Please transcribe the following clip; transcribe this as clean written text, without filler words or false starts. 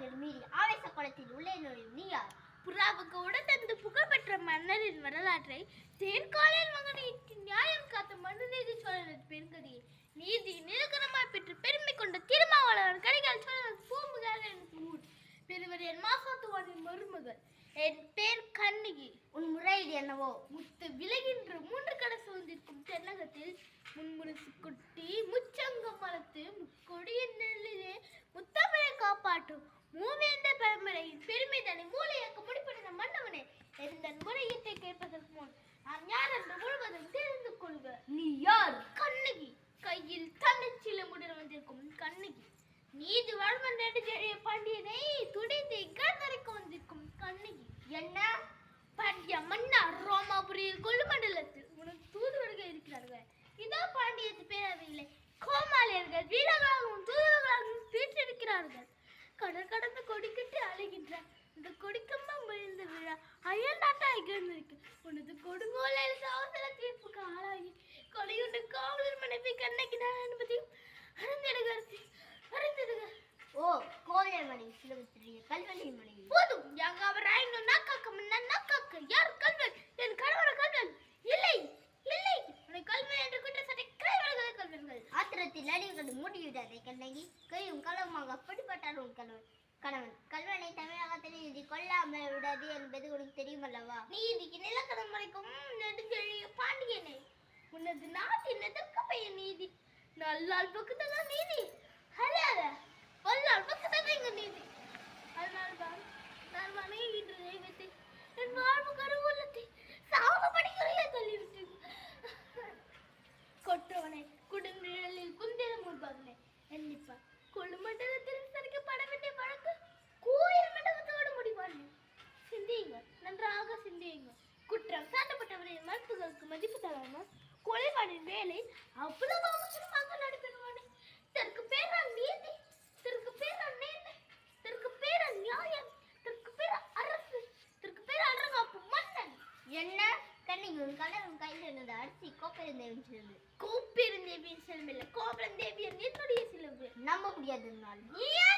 தடைகள் மீறி ஆவேச குளத்தில் உள்ளே நுழையும் நீ யார்? புறாவுக்கு உடத்தந்து புகழ்பெற்ற மன்னரின் வரலாற்றை தேர்காலில் மகனிட்டு நியாயம் காத்த மனுநீதி சோழனது பெருங்கதியை நீதி நிரூபணமாய் பெற்று பெருமை கொண்ட திருமாவளவன் கரிகால் சோழன் பூம்புகார் எனது ஊர். பெருவர் என் மாசாத்துவானின் மருமகள். என் பேர் கண்ணகி. உன் முறையீடு என்னவோ? முத்து விலகின்ற 3 கடை சூழ்ந்திருக்கும் தென்னகத்தில் முன்முரசு கொட்டி முச்சங்கம் வளர்த்து முக்கொடியின் நெல்லிலே முத்தமிழை காப்பாற்றும் மூவேந்த பரம்பரையின் பெருமை தன்னை மூளையாக்க முடிப்படைந்த மன்னவனே, எந்தன் முறையீட்டை கேட்பதற்கு முன் நான் யார் என்று முழுவதும் தெரிந்து கொள்க. நீ யார்? கண்ணகி. கையில் தன்னிச்சிலமுடன் வந்திருக்கும் கண்ணகி. நீதி வாழ்வன் நெடுஞ்செழிய பாண்டியனை துடைத்து கருத்தரைக்கு வந்திருக்கும் கண்ணகி. என்ன? பாண்டிய மன்னா ரோமாபுரியில் கொள்ளுமண்டலத்தில் உனக்கு தூதுவர்கள் இருக்கிறார்கள். இதோ பாண்டியத்து பேரவையிலே கோமாளியர்கள் வீரர்களாகவும் தூதுவர்களாகவும் வீற்றிருக்கிறார்கள். கடல் கடந்து கொடிக்கட்டு அழைகின்ற இந்த கொடிக்கம்பம் விழுந்த விழா அயல் நாட்டாய் கிடந்திருக்கு. உனது கொடுங்கோலில் அவசர தீர்ப்புக்கு ஆளாகி கொலையுண்டு காவலர் மனைவி கண்ணகி நான் என்பதையும் அறிந்திடுக. ஓ, கோவலர் மனைவி சிலம்புத்திரிய கல்வனின் மனைவி. போதும், எங்க அவர் ஆயினும் நாக்காக்க முன்ன நாக்காக்க. யார் கல்வன்? என் கணவர கல்வன்? இல்லை இல்லை, உன்னை கல்வன் என்று குற்றச்சாட்டை கைவர்கள் கல்வன்கள். ஆத்திரத்தில் அடிக்கடி மூடிவிடாதே கண்ணகி. கையும் களவுமாக அப்படிப்பட்டார் உன் கணவன். கல்வனை தமிழகத்தில் நீதி கொல்லாமல் விடாது என்பது உனக்கு தெரியுமல்லவா? நீதிக்கு நிலக்கதம் வரைக்கும் நெடுஞ்செழிய பாண்டியனே, உனது நாட்டின் எதற்கு பையன் நீதி? நல்லால் பக்கத்தான் நீதி அல்ல, வல்லால் பக்கத்தான் எங்க நீதி. அதனால்தான் நான் வணங்குகின்ற தெய்வத்தை என் வாழ்வு கருவூலத்தை சாகுபடிகளிலே தள்ளிவிட்டு கொற்றவனை குடுநிழலில் குந்திரம் முன்பாகனே எண்ணிப்பார். கொள்ளுமண்டலத்தில் சரிக்கப்பட வேண்டிய வழக்கு கோயில் மண்டபத்தோடு முடிவானே. சிந்தியுங்கள், நன்றாக சிந்தியுங்கள். குற்றம் சாட்டப்பட்டவரின் மறுப்புகளுக்கு மதிப்பு தராமல் கொலைவானின் வேலை அவ்வளவு அவசரமாக நடைபெறுவானே. இதற்கு பேரா நீதி, இதற்கு பேரா நேர்மை, இதற்கு பேரா நியாயம், இதற்கு பேரா அரசு, இதற்கு பேரா அரங்காப்பு மன்னன். என்ன? கண்ணகி, உன் கணவன் கையில் இருந்தது அரிசி கோப்பெருந்தேவின் சிலம்பு. கோப்பெருந்தேவியின் சிலம்பில்லை, கோபுரந்தேவியின் என்னுடைய சிலம்பு. நம்ப முடியாததுனால் ஏன்